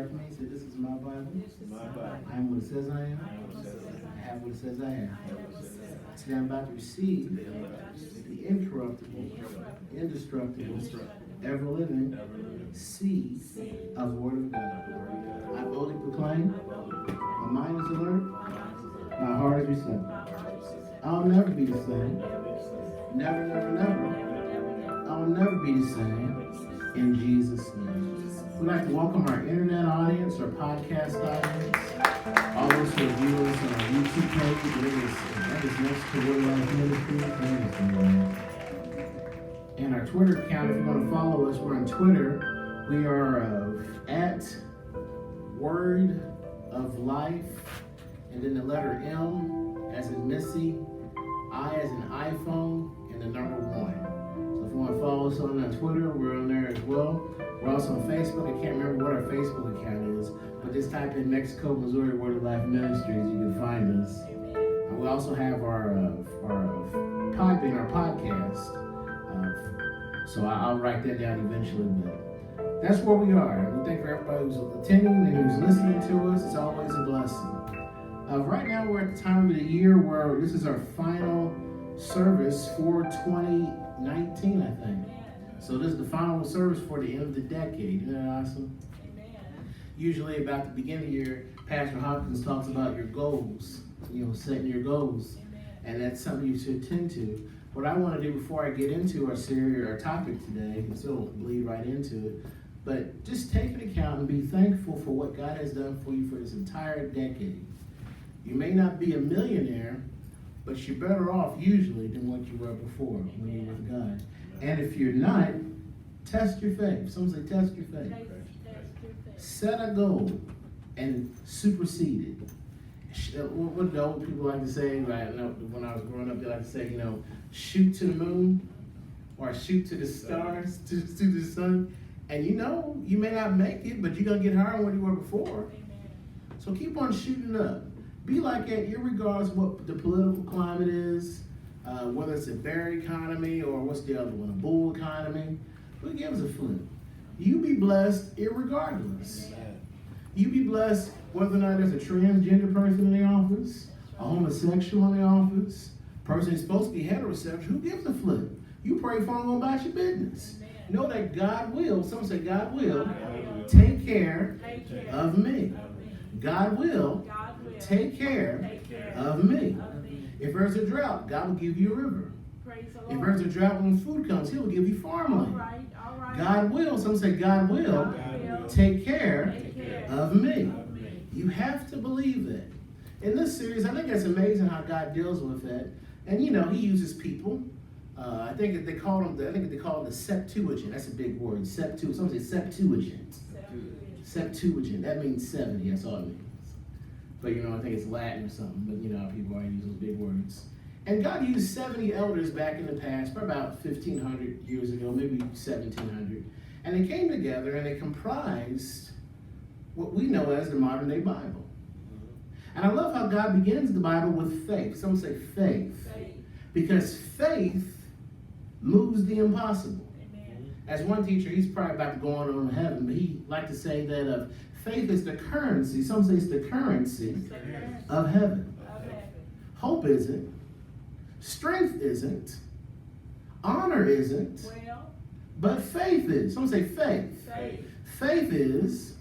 after me. Say, this is my Bible. My Bible. I am what it says I am. I have what it says I am. Today I'm about to receive the incorruptible, indestructible, ever-living seed of the Word of God. I boldly proclaim, my mind is alert, my heart is receptive. I'll never be the same. Never, never, never. I'll never be the same. In Jesus' name. We'd like to welcome our internet audience, our podcast audience, all those who are viewing us on our YouTube page. That is next to Word Life Ministry. And our Twitter account, if you want to follow us, we're on Twitter. We are at Word of Life, and then the letter M as in Missy, I as in iPhone, and the number 1. So if you want to follow us on Twitter, we're on there as well. We're also on Facebook. I can't remember what our Facebook account is, but just type in Mexico, Missouri, Word of Life Ministries. You can find us. We also have our podcast. So I'll write that down eventually, but that's where we are. We thank for everybody who's attending and who's listening to us. It's always a blessing. Right now, we're at the time of the year where this is our final service for 2019, I think. So this is the final service for the end of the decade. Isn't that awesome? Amen. Usually about the beginning of the year, Pastor Hopkins talks about your goals, setting your goals. Amen. And that's something you should attend to. What I want to do before I get into our series, our topic today, and still bleed right into it, but just take an account and be thankful for what God has done for you for this entire decade. You may not be a millionaire, but you're better off usually than what you were before when you were with God. And if you're not, test your faith. Someone say, test your faith. Set a goal and supersede it. What do old people like to say? Like, when I was growing up, they like to say, shoot to the moon or shoot to the stars, to the sun. And you may not make it, but you're going to get higher than what you were before. So keep on shooting up. Be like that, irregardless of what the political climate is. Whether it's a bear economy or what's the other one, a bull economy, who gives a flip? You be blessed irregardless. You be blessed whether or not there's a transgender person in the office, a homosexual in the office, person who's supposed to be heterosexual, who gives a flip? You pray for them, go about your business. Know that God will, some say God will, take care of me. God will take care of me. If there's a drought, God will give you a river. If there's a drought when food comes, He will give you farmland. All right. God will, some say God will take care of me. You have to believe that. In this series, I think it's amazing how God deals with that. And He uses people. I think they call them the Septuagint. That's a big word. Some say Septuagint. Septuagint. That means 70. That's all it means. But I think it's Latin or something, but people already use those big words. And God used 70 elders back in the past, for about 1,500 years ago, maybe 1,700. And they came together and they comprised what we know as the modern day Bible. And I love how God begins the Bible with faith. Some say faith. Because faith moves the impossible. Amen. As one teacher, he's probably about to go on to heaven, but he liked to say that faith is the currency. Some say it's the currency of heaven. Hope isn't. Strength isn't. Honor isn't. But faith is. Some say faith. Faith is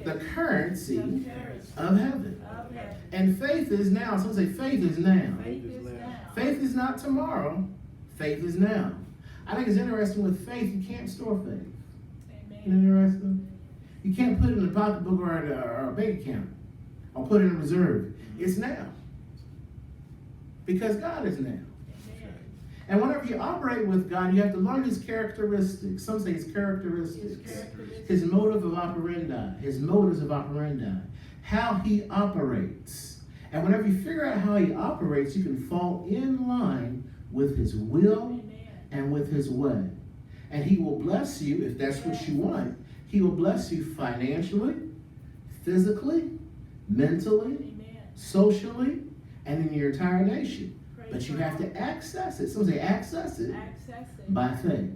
the currency of heaven. And faith is now. Some say faith is now. Faith is not tomorrow. Faith is now. I think it's interesting with faith, you can't store faith. Interesting? You can't put it in a pocketbook or a bank account or put it in reserve. It's now. Because God is now. Amen. And whenever you operate with God, you have to learn His characteristics. Some say His characteristics. His motive of operandi. His motives of operandi. How He operates. And whenever you figure out how He operates, you can fall in line with His will and with His way. And He will bless you if that's what you want. He will bless you financially, physically, mentally, socially, and in your entire nation. But you have to access it. Some say access it by faith.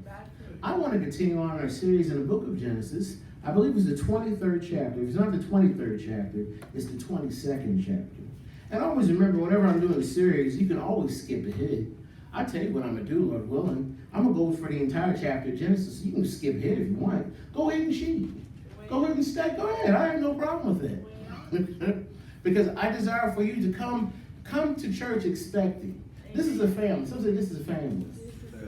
I want to continue on our series in the book of Genesis. I believe it's the 23rd chapter. If it's not the 23rd chapter, it's the 22nd chapter. And always remember, whenever I'm doing a series, you can always skip ahead. I tell you what I'm going to do, Lord willing. I'm going to go for the entire chapter of Genesis. You can skip ahead if you want. Go ahead and cheat. Go ahead and stay. Go ahead. I have no problem with it. Because I desire for you to come to church expecting. This is a family. Some say this is a family.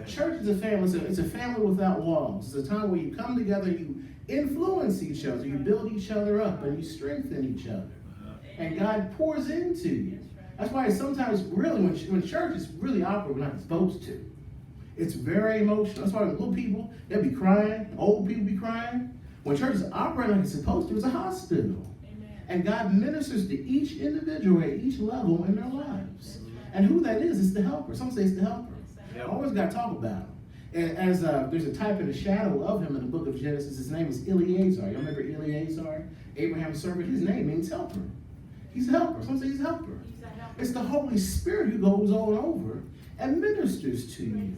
Church is a family. It's a family without walls. It's a time where you come together, you influence each other, you build each other up, and you strengthen each other. And God pours into you. That's why sometimes, really, when church is really awkward, we're not supposed to. It's very emotional. That's why little people, they'll be crying. Old people be crying. When church is operating like it's supposed to, it's a hospital. And God ministers to each individual at each level in their lives. And who that is the helper. Some say it's the helper. I always got to talk about him. And as there's a type in the shadow of him in the book of Genesis, his name is Eleazar. You remember Eleazar, Abraham's servant? His name means helper. He's a helper. Some say he's a helper. It's the Holy Spirit who goes all over and ministers to you.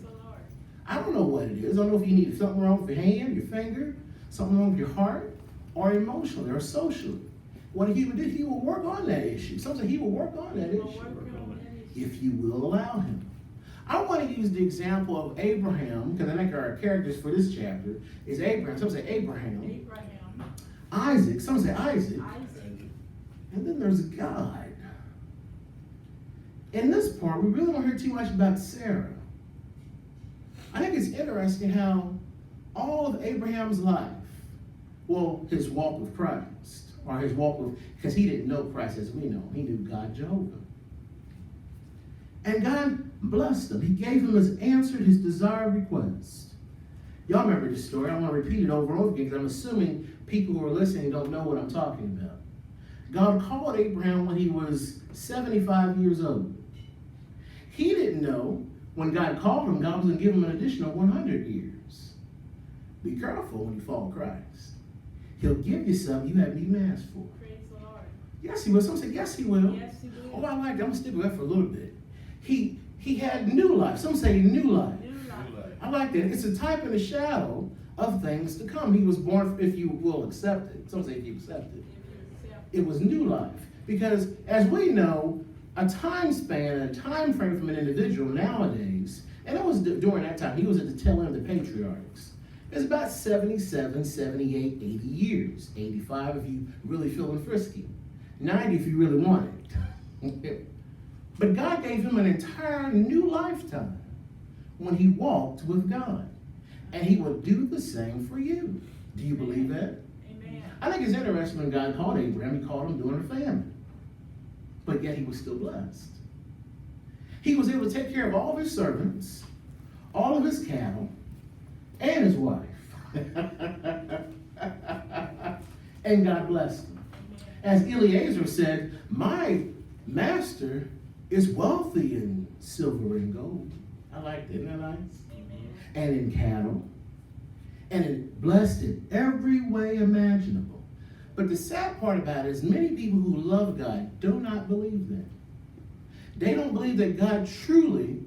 I don't know what it is. I don't know if you need something wrong with your hand, your finger, something wrong with your heart, or emotionally or socially. What he would do, he will work on that issue. Some say he will work on that issue if you will allow him. I want to use the example of Abraham, because I think our characters for this chapter is Abraham. Some say Abraham. Isaac. Some say Isaac. And then there's God. In this part, we really don't hear too much about Sarah. I think it's interesting how all of Abraham's life, well, his walk with Christ, or his walk with, because he didn't know Christ as we know. He knew God Jehovah. And God blessed him. He gave him answered his desired request. Y'all remember this story. I want to repeat it over and over again because I'm assuming people who are listening don't know what I'm talking about. God called Abraham when he was 75 years old. He didn't know when God called him, God was going to give him an additional 100 years. Be careful when you follow Christ. He'll give you something you haven't even asked for. Praise the Lord. Yes, he will. Some say, yes, he will. Yes, he will. Oh, I like that. I'm going to stick with that for a little bit. He had new life. Some say new life. New life. I like that. It's a type and a shadow of things to come. He was born, if you will accept it. Some say if you accept it. It was new life. Because as we know, a time span, a time frame from an individual nowadays, and it was during that time, he was at the tail end of the patriarchs. It's about 77, 78, 80 years. 85 if you really feeling frisky. 90 if you really want it. But God gave him an entire new lifetime when he walked with God. And he will do the same for you. Do you believe that? Amen. I think it's interesting when God called Abraham, he called him during a famine. But yet he was still blessed. He was able to take care of all of his servants, all of his cattle, and his wife. And God blessed him. As Eleazar said, my master is wealthy in silver and gold. I like that, isn't that nice? Amen. And in cattle. And in blessed in every way imaginable. But the sad part about it is many people who love God do not believe that. They don't believe that God truly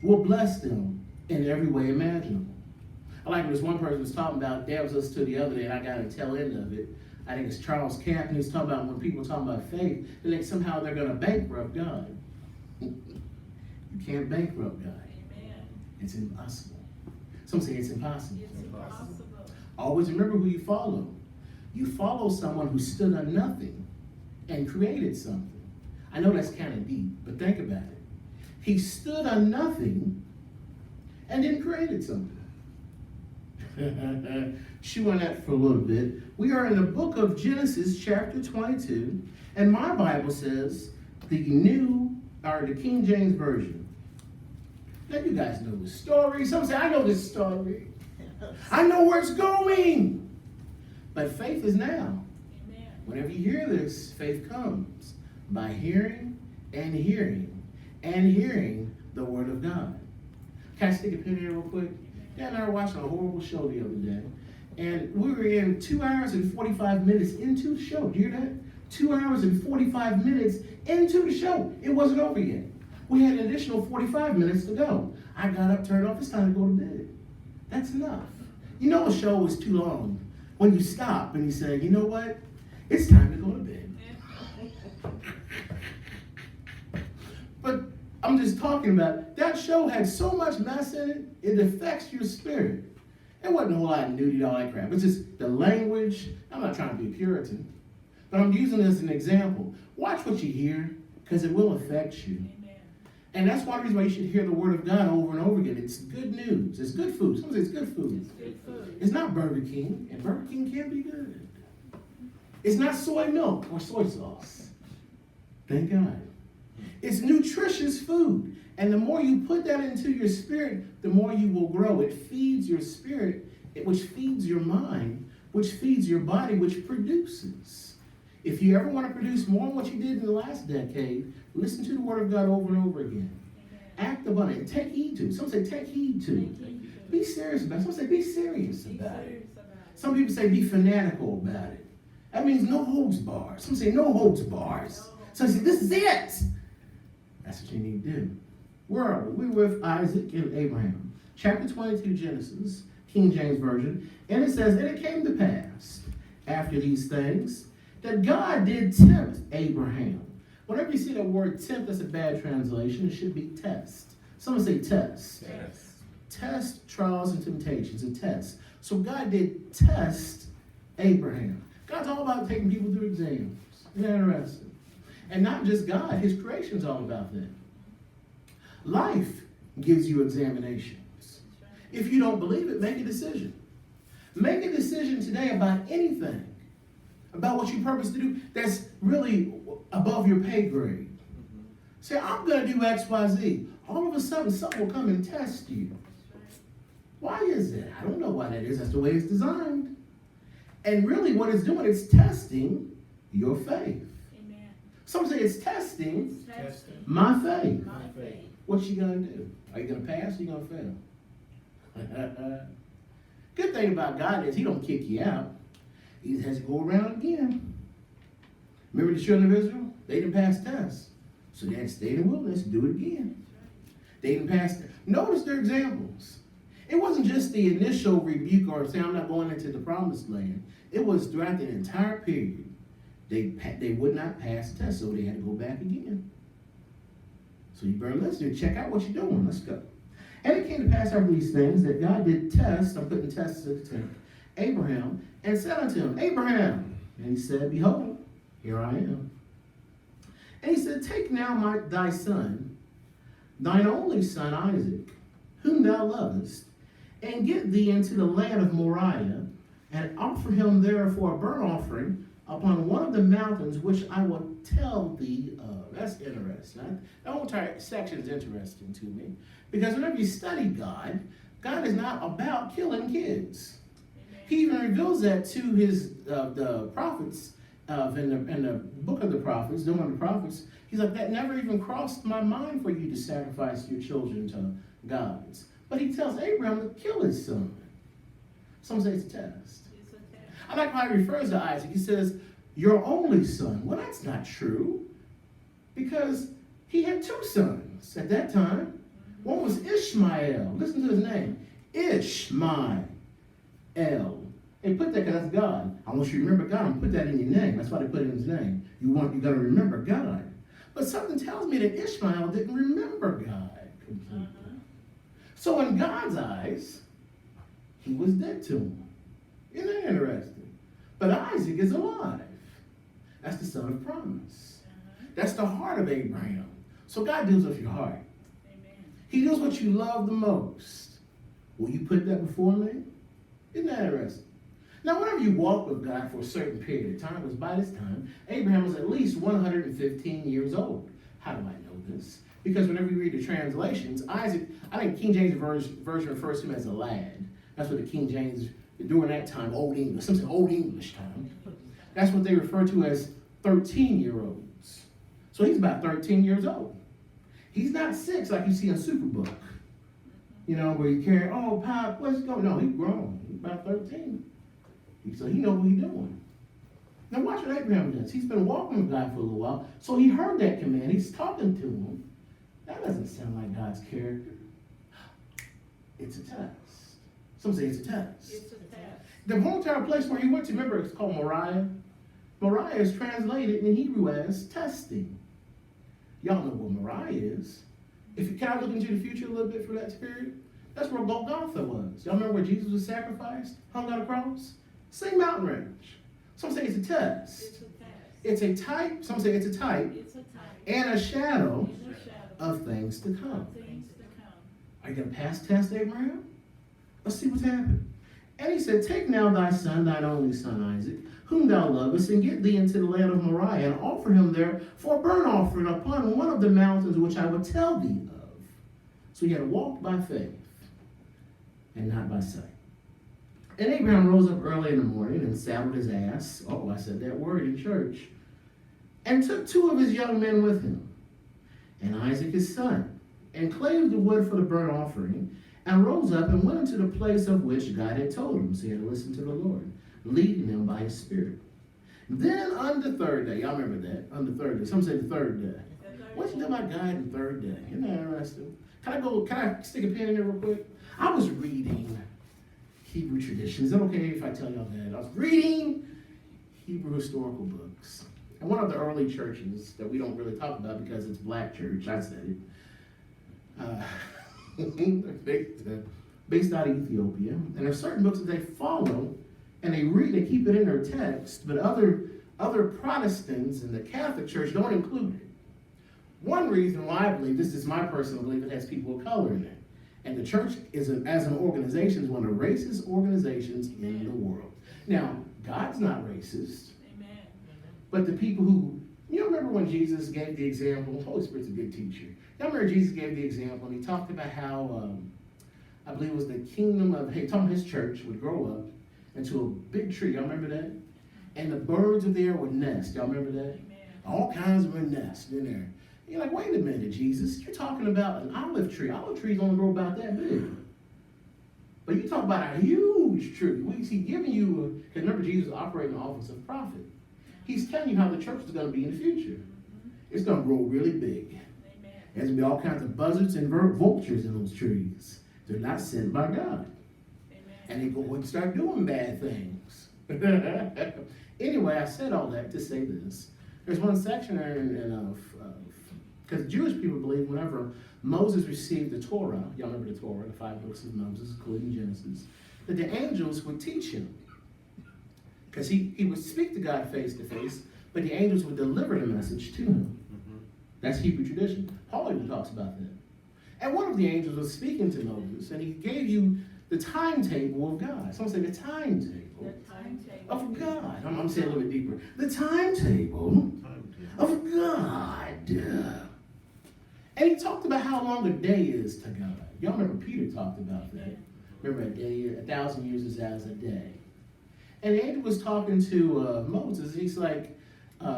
will bless them in every way imaginable. I like what this one person was talking about. Dad was listening to the other day, and I got a tail end of it. I think it's Charles Camp, and he's talking about when people talk about faith, they think somehow they're going to bankrupt God. You can't bankrupt God. Amen. It's impossible. Some say it's impossible. It's impossible. Always remember who you follow. You follow someone who stood on nothing and created something. I know that's kind of deep, but think about it. He stood on nothing and then created something. Chew on that for a little bit. We are in the book of Genesis, chapter 22, and my Bible says the King James Version. Now you guys know the story. Some say, I know this story. I know where it's going. But faith is now. Amen. Whenever you hear this, faith comes by hearing and hearing and hearing the word of God. Can I stick a pin here real quick? Dad and I were watching a horrible show the other day, and we were in 2 hours and 45 minutes into the show. Do you hear that? 2 hours and 45 minutes into the show. It wasn't over yet. We had an additional 45 minutes to go. I got up, turned off. It's time to go to bed. That's enough. You know a show is too long When you stop and you say, you know what? It's time to go to bed. But I'm just talking about, that show had so much mess in it, it affects your spirit. It wasn't a whole lot of nudity, all that crap. It's just the language. I'm not trying to be a Puritan, but I'm using this as an example. Watch what you hear, because it will affect you. Amen. And that's one reason why you should hear the word of God over and over again. It's good news. It's good food. Someone say it's good food. It's good food. It's not Burger King, and Burger King can be good. It's not soy milk or soy sauce. Thank God. It's nutritious food. And the more you put that into your spirit, the more you will grow. It feeds your spirit, which feeds your mind, which feeds your body, which produces. If you ever want to produce more than what you did in the last decade, listen to the word of God over and over again. Amen. Act upon it. Take heed to it. Some say take heed to it. Be serious about it. Some say be serious about it. Some people say be fanatical about it. That means no holds bars. Some say no holds bars. Some say this is it. That's what you need to do. Where are we? We're with Isaac and Abraham. Chapter 22, Genesis, King James Version. And it says, and it came to pass, after these things, that God did tempt Abraham. Whenever you see that word tempt, that's a bad translation. It should be test. Someone say test. Test. Test, trials, and temptations. A test. So God did test Abraham. God's all about taking people through exams. Isn't that interesting? And not just God. His creation's all about that. Life gives you examinations. If you don't believe it, make a decision. Make a decision today about anything, about what you purpose to do that's really above your pay grade. Say, I'm going to do X, Y, Z. All of a sudden, something will come and test you. Why is that? I don't know why that is. That's the way it's designed. And really what it's doing, it's testing your faith. Amen. Some say it's testing my faith. What's you going to do? Are you going to pass or are you going to fail? Good thing about God is he don't kick you out. He has to go around again. Remember the children of Israel? They didn't pass tests. So they had to stay in the wilderness and do it again. They didn't pass. Notice their examples. It wasn't just the initial rebuke or say, I'm not going into the promised land. It was throughout the entire period. They would not pass the test, so they had to go back again. So you better listen. Check out what you're doing. Let's go. And it came to pass after these things that God did test, I'm putting tests at the tent, Abraham, and said unto him, Abraham. And he said, behold, here I am. And he said, take now thy son, thine only son Isaac, whom thou lovest, and get thee into the land of Moriah, and offer him there for a burnt offering upon one of the mountains which I will tell thee of. That's interesting. That whole entire section is interesting to me. Because whenever you study God, God is not about killing kids. Amen. He even reveals that to his the prophets in the book of the prophets, one of the prophets. He's like, that never even crossed my mind for you to sacrifice your children to gods. But he tells Abraham to kill his son. Some say it's a test. I like how he refers to Isaac. He says, your only son. Well, that's not true. Because he had two sons at that time. One was Ishmael. Listen to his name. Ishmael. They put that because that's God. I want you to remember God and put that in your name. That's why they put it in his name. You got to remember God. But something tells me that Ishmael didn't remember God completely. So in God's eyes, he was dead to him. Isn't that interesting? But Isaac is alive. That's the son of promise. That's the heart of Abraham. So God deals with your heart. Amen. He knows what you love the most. Will you put that before me? Isn't that interesting? Now, whenever you walk with God for a certain period of time, because by this time, Abraham was at least 115 years old. How do I know this? Because whenever you read the translations, Isaac, I think King James version refers to him as a lad. That's what the King James, during that time, Old English, some say Old English time. That's what they refer to as 13-year-olds. So he's about 13 years old. He's not 6 like you see in Superbook. You know, where you carry, oh, Pop, let's go. No, he's grown. He's about 13. So he knows what he's doing. Now watch what Abraham does. He's been walking with God for a little while, so he heard that command. He's talking to him. That doesn't sound like God's character. It's a test. Some say it's a test. It's a test. The whole entire place where he went to, remember, it's called Moriah. Moriah is translated in Hebrew as testing. Y'all know what Moriah is. If you kind of look into the future a little bit for that period, that's where Golgotha was. Y'all remember where Jesus was sacrificed, hung on a cross? Same mountain range. Some say it's a test. It's a type. Some say it's a type. And a shadow of things to come. Are you going to pass test, Abraham? Let's see what's happened. And he said, take now thy son, thine only son Isaac, whom thou lovest, and get thee into the land of Moriah, and offer him there for a burnt offering upon one of the mountains which I will tell thee of. So he had walked by faith and not by sight. And Abraham rose up early in the morning and saddled his ass. Oh, I said that word in church. And took 2 of his young men with him, and Isaac his son, and clave the wood for the burnt offering, and rose up and went into the place of which God had told him. So he had to listen to the Lord, leading him by his spirit. Then on the 3rd day, y'all remember that, on the 3rd day, some say the 3rd day. What's you know about God in the 3rd day? Isn't that interesting? Can I stick a pin in there real quick? I was reading Hebrew tradition. Is it okay if I tell y'all that? I was reading Hebrew historical books. And one of the early churches that we don't really talk about because it's black church, I said it, based out of Ethiopia. And there's certain books that they follow and they read, they keep it in their text, but other Protestants in the Catholic Church don't include it. One reason why I believe, this is my personal belief, it has people of color in it. And the church as an organization is one of the racist organizations in the world. Now, God's not racist. But the people who, you remember when Jesus gave the example, the Holy Spirit's a good teacher. Y'all remember Jesus gave the example and he talked about how, I believe it was the kingdom of, he told his church would grow up into a big tree. Y'all remember that? And the birds of the air would nest. Y'all remember that? Amen. All kinds of nests in there. You're like, wait a minute, Jesus. You're talking about an olive tree. Olive trees only grow about that big. But you talk about a huge tree. He's giving you, because remember Jesus operating the office of prophet. He's telling you how the church is going to be in the future. It's going to grow really big. Amen. There's going to be all kinds of buzzards and vultures in those trees. They're not sent by God. Amen. And they go and start doing bad things. Anyway, I said all that to say this. There's one section because Jewish people believe whenever Moses received the Torah, y'all remember the Torah, the 5 books of Moses, including Genesis, that the angels would teach him. Because he would speak to God face to face, but the angels would deliver the message to him. Mm-hmm. That's Hebrew tradition. Paul even talks about that. And one of the angels was speaking to Moses, and he gave you the timetable of God. Someone say the timetable of God. I'm saying a little bit deeper. The timetable of God. And he talked about how long a day is to God. Y'all remember Peter talked about that. Remember a day, 1,000 years is as a day. And the angel was talking to Moses. He's like,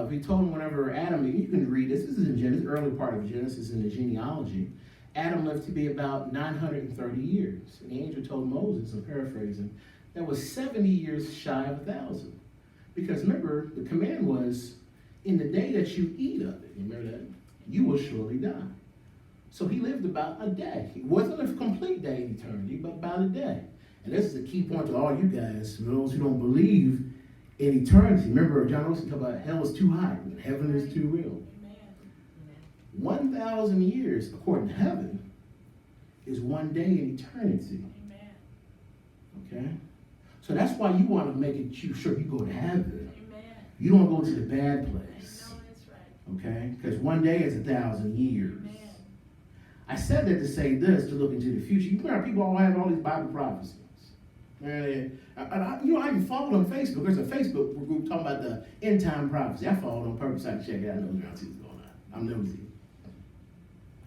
he told him whenever Adam, you can read this. This is in Genesis, early part of Genesis in the genealogy. Adam lived to be about 930 years. And the angel told Moses, I'm paraphrasing, that was 70 years shy of 1,000. Because remember, the command was, in the day that you eat of it, you remember that? You will surely die. So he lived about a day. It wasn't a complete day in eternity, but about a day. And this is a key point to all you guys, those who don't believe in eternity. Remember, John Olson talked about hell is too high and heaven is too real. 1,000 years, according to heaven, is one day in eternity. Okay? So that's why you want to make it sure you go to heaven. You don't go to the bad place. Okay? Because one day is 1,000 years. I said that to say this, to look into the future. You remember people all have all these Bible prophecies. And I even followed on Facebook. There's a Facebook group talking about the end time prophecy. I followed on purpose. I can check it out. I know what's going on. I'm nosy.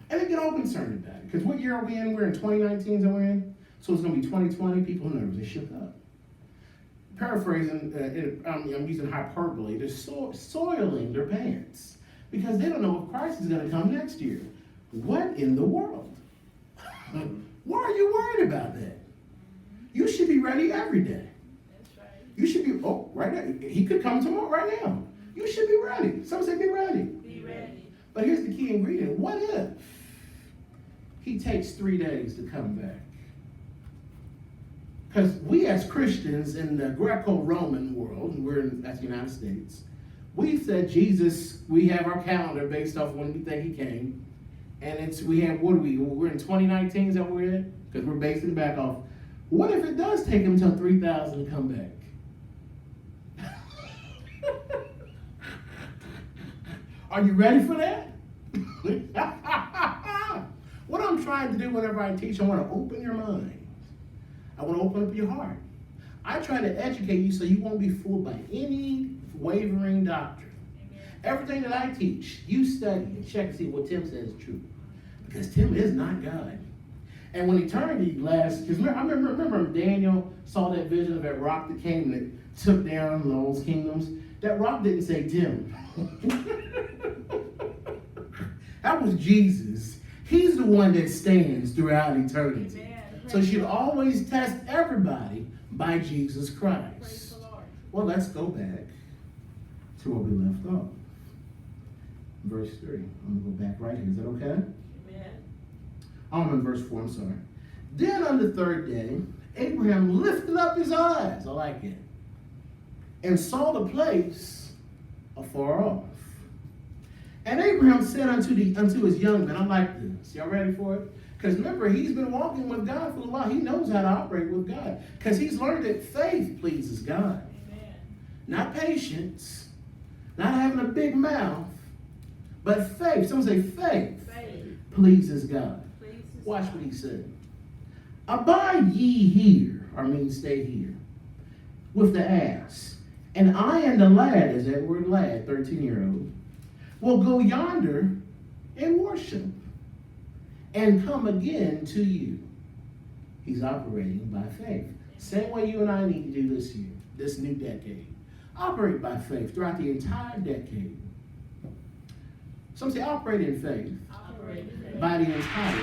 And they get all concerned about it. Because what year are we in? We're in 2019, so we're in. So it's going to be 2020. People are nervous. They shook up. Paraphrasing, I'm using hyperbole. They're soiling their pants. Because they don't know if Christ is going to come next year. What in the world? Why are you worried about that? You should be ready every day. That's right. You should be, right now. He could come tomorrow, right now. You should be ready. Some say be ready. Be ready. But here's the key ingredient. What if he takes 3 days to come back? Because we as Christians in the Greco-Roman world, and that's the United States, we said Jesus, we have our calendar based off when we think he came. And we're in 2019, is that where we're at? Because we're basing it back off. What if it does take him until 3000 to come back? Are you ready for that? What I'm trying to do whenever I teach, I want to open your mind. I want to open up your heart. I try to educate you so you won't be fooled by any wavering doctrine. Amen. Everything that I teach, you study and check to see what Tim says is true. Because Tim is not God. And when eternity lasts, because I remember Daniel saw that vision of that rock that came and it took down those kingdoms. That rock didn't say Tim. That was Jesus. He's the one that stands throughout eternity. Amen. So you should always test everybody by Jesus Christ. Praise the Lord. Well, let's go back to where we left off. Verse 3. I'm going to go back right here. Is that okay? Amen. I'm in verse 4. I'm sorry. Then on the third day, Abraham lifted up his eyes. I like it. And saw the place afar off. And Abraham said unto his young men, I like this. Y'all ready for it? Because remember, he's been walking with God for a while. He knows how to operate with God. Because he's learned that faith pleases God. Amen. Not patience. Not having a big mouth. But faith. Someone say faith. Pleases God. Watch what he said. Abide ye here, or means stay here, with the ass. And I and the lad, is that word lad, 13-year-old, will go yonder and worship and come again to you. He's operating by faith. Same way you and I need to do this year, this new decade. Operate by faith throughout the entire decade. Some say operate in faith by the entire